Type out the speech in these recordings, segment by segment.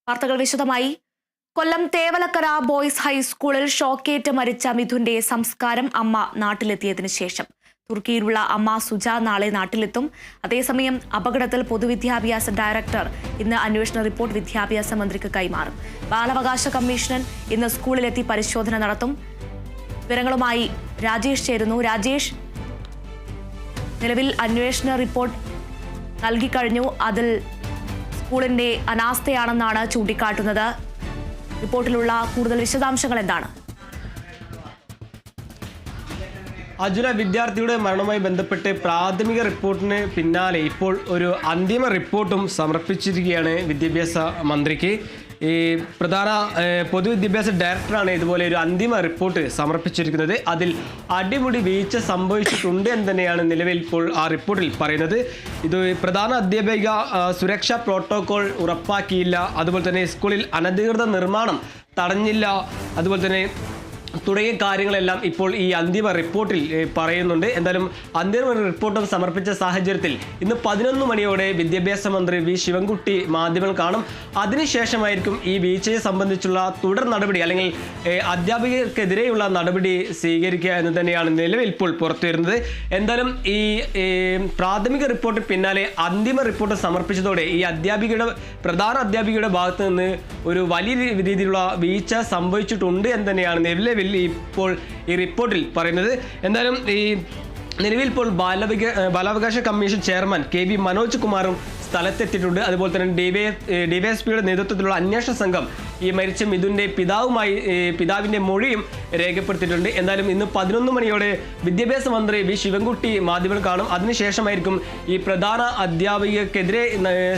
വാർത്തകൾ വിശദമായി. കൊല്ലം തേവലക്കര ബോയ്സ് ഹൈസ്കൂളിൽ ഷോക്കേറ്റ് മരിച്ച മിഥുന്റെ സംസ്കാരം അമ്മ നാട്ടിലെത്തിയതിനു ശേഷം. തുർക്കിയിലുള്ള അമ്മ സുജ നാളെ നാട്ടിലെത്തും. അതേസമയം അപകടത്തിൽ പൊതുവിദ്യാഭ്യാസ ഡയറക്ടർ ഇന്ന് അന്വേഷണ റിപ്പോർട്ട് വിദ്യാഭ്യാസ മന്ത്രിക്ക് കൈമാറും. ബാലാവകാശ കമ്മീഷൻ ഇന്ന് സ്കൂളിലെത്തി പരിശോധന നടത്തും. വിവരങ്ങളുമായി രാജേഷ് ചേരുന്നു. രാജേഷ്, നിലവിൽ അന്വേഷണ റിപ്പോർട്ട് നൽകിക്കഴിഞ്ഞു. അതിൽ സ്കൂളിന്റെ അനാസ്ഥയാണെന്നാണ് ചൂണ്ടിക്കാട്ടുന്നത്. റിപ്പോർട്ടിലുള്ള കൂടുതൽ വിശദാംശങ്ങൾ എന്താണ്? അജുന, വിദ്യാർത്ഥിയുടെ മരണവുമായി ബന്ധപ്പെട്ട് പ്രാഥമിക റിപ്പോർട്ടിന് പിന്നാലെ ഇപ്പോൾ ഒരു അന്തിമ റിപ്പോർട്ടും സമർപ്പിച്ചിരിക്കുകയാണ് വിദ്യാഭ്യാസ മന്ത്രിക്ക്. ഈ പ്രധാന പൊതുവിദ്യാഭ്യാസ ഡയറക്ടറാണ് ഇതുപോലെ ഒരു അന്തിമ റിപ്പോർട്ട് സമർപ്പിച്ചിരിക്കുന്നത്. അതിൽ അടിമുടി വീഴ്ച സംഭവിച്ചിട്ടുണ്ട് എന്ന് തന്നെയാണ് നിലവിൽ ഇപ്പോൾ ആ റിപ്പോർട്ടിൽ പറയുന്നത്. ഇത് പ്രധാന അധ്യാപിക സുരക്ഷാ പ്രോട്ടോകോൾ ഉറപ്പാക്കിയില്ല, അതുപോലെ തന്നെ സ്കൂളിൽ അനധികൃത നിർമ്മാണം തടഞ്ഞില്ല, അതുപോലെ തന്നെ തുടങ്ങിയ കാര്യങ്ങളെല്ലാം ഇപ്പോൾ ഈ അന്തിമ റിപ്പോർട്ടിൽ പറയുന്നുണ്ട്. എന്തായാലും അന്തിമ റിപ്പോർട്ടും സമർപ്പിച്ച സാഹചര്യത്തിൽ ഇന്ന് 11 മണിയോടെ വിദ്യാഭ്യാസ മന്ത്രി വി ശിവൻകുട്ടി മാധ്യമങ്ങൾ കാണും. അതിനുശേഷമായിരിക്കും ഈ വീഴ്ചയെ സംബന്ധിച്ചുള്ള തുടർ നടപടി അല്ലെങ്കിൽ അധ്യാപകർക്കെതിരെയുള്ള നടപടി സ്വീകരിക്കുക എന്ന് തന്നെയാണ് നിലവിൽ ഇപ്പോൾ പുറത്തു വരുന്നത്. എന്തായാലും ഈ പ്രാഥമിക റിപ്പോർട്ട് പിന്നാലെ അന്തിമ റിപ്പോർട്ട് സമർപ്പിച്ചതോടെ ഈ പ്രധാന അധ്യാപികയുടെ ഭാഗത്ത് നിന്ന് ഒരു വലിയ രീതിയിലുള്ള വീഴ്ച സംഭവിച്ചിട്ടുണ്ട് എന്ന് തന്നെയാണ് നിലവിൽ ഇപ്പോൾ ഈ റിപ്പോർട്ടിൽ പറയുന്നത്. എന്തായാലും ഈ നിലവിൽ ഇപ്പോൾ ബാലാവകാശ കമ്മീഷൻ ചെയർമാൻ KV മനോജ് കുമാറും സ്ഥലത്തെത്തിയിട്ടുണ്ട്. അതുപോലെ തന്നെ ഡിവൈഎസ്പിയുടെ നേതൃത്വത്തിലുള്ള അന്വേഷണ സംഘം ഈ മരിച്ച മിഥുന്റെ പിതാവിന്റെ മൊഴിയും രേഖപ്പെടുത്തിയിട്ടുണ്ട്. എന്തായാലും ഇന്ന് 11 മണിയോടെ വിദ്യാഭ്യാസ മന്ത്രി വി ശിവൻകുട്ടി മാധ്യമങ്ങൾ കാണും. അതിനുശേഷമായിരിക്കും ഈ പ്രധാന അധ്യാപികക്കെതിരെ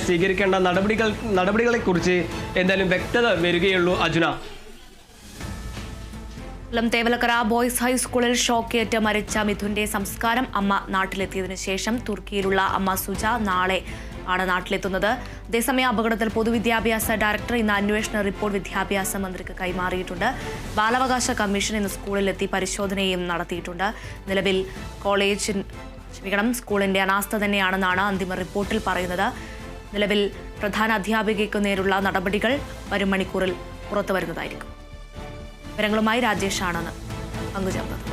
സ്വീകരിക്കേണ്ട നടപടികളെ കുറിച്ച് എന്തായാലും വ്യക്തത വരികയുള്ളൂ. അജുന, കൊല്ലം തേവലക്കര ബോയ്സ് ഹൈസ്കൂളിൽ ഷോക്കേറ്റ് മരിച്ച മിഥുന്റെ സംസ്കാരം അമ്മ നാട്ടിലെത്തിയതിനു ശേഷം തുർക്കിയിലുള്ള അമ്മ സുജ നാളെ ആണ് നാട്ടിലെത്തുന്നത്. അതേസമയം അപകടത്തിൽ പൊതുവിദ്യാഭ്യാസ ഡയറക്ടർ ഇന്ന് അന്വേഷണ റിപ്പോർട്ട് വിദ്യാഭ്യാസ മന്ത്രിക്ക് കൈമാറിയിട്ടുണ്ട്. ബാലാവകാശ കമ്മീഷൻ ഇന്ന് സ്കൂളിലെത്തി പരിശോധനയും നടത്തിയിട്ടുണ്ട്. നിലവിൽ സ്കൂളിന്റെ അനാസ്ഥ തന്നെയാണെന്നാണ് അന്തിമ റിപ്പോർട്ടിൽ പറയുന്നത്. നിലവിൽ പ്രധാന അധ്യാപികയ്ക്കു നേരുള്ള നടപടികൾ വരും മണിക്കൂറിൽ പുറത്തു വരുന്നതായിരിക്കും. വിവരങ്ങളുമായി രാജേഷാണ് പങ്കുചേർന്നത്.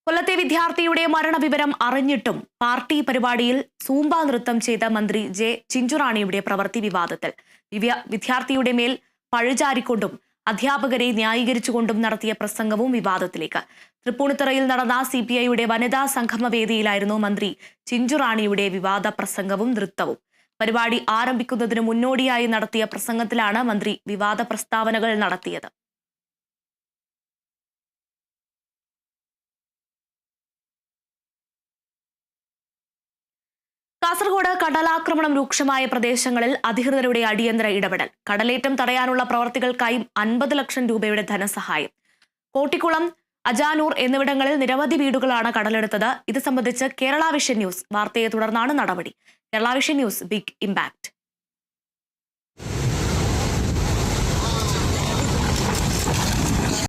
കൊല്ലത്തെ വിദ്യാർത്ഥിയുടെ മരണവിവരം അറിഞ്ഞിട്ടും പാർട്ടി പരിപാടിയിൽ സൂംബ നൃത്തം ചെയ്ത മന്ത്രി ജെ ചിഞ്ചുറാണിയുടെ പ്രവൃത്തി വിവാദത്തിൽ. വിദ്യാർത്ഥിയുടെ മേൽ പഴിചാരിക്കൊണ്ടും അധ്യാപകരെ ന്യായീകരിച്ചുകൊണ്ടും നടത്തിയ പ്രസംഗവും വിവാദത്തിലേക്ക്. തൃപ്പൂണിത്തുറയിൽ നടന്ന CPIയുടെ വനിതാ സംഗമവേദിയിലായിരുന്നു മന്ത്രി ചിഞ്ചുറാണിയുടെ വിവാദ പ്രസംഗവും നൃത്തവും. പരിപാടി ആരംഭിക്കുന്നതിന് മുന്നോടിയായി നടത്തിയ പ്രസംഗത്തിലാണ് മന്ത്രി വിവാദ പ്രസ്താവനകൾ നടത്തിയത്. കാസർഗോഡ് കടലാക്രമണം രൂക്ഷമായ പ്രദേശങ്ങളിൽ അധികൃതരുടെ അടിയന്തര ഇടപെടൽ. കടലേറ്റം തടയാനുള്ള പ്രവർത്തികൾക്കായി 50 ലക്ഷം രൂപയുടെ ധനസഹായം. കോട്ടിക്കുളം, അജാനൂർ എന്നിവിടങ്ങളിൽ നിരവധി വീടുകളാണ് കടലെടുത്തത്. ഇത് സംബന്ധിച്ച് കേരള വിഷൻ ന്യൂസ് വാർത്തയെ തുടർന്നാണ് നടപടി. Kerala vision news big impact.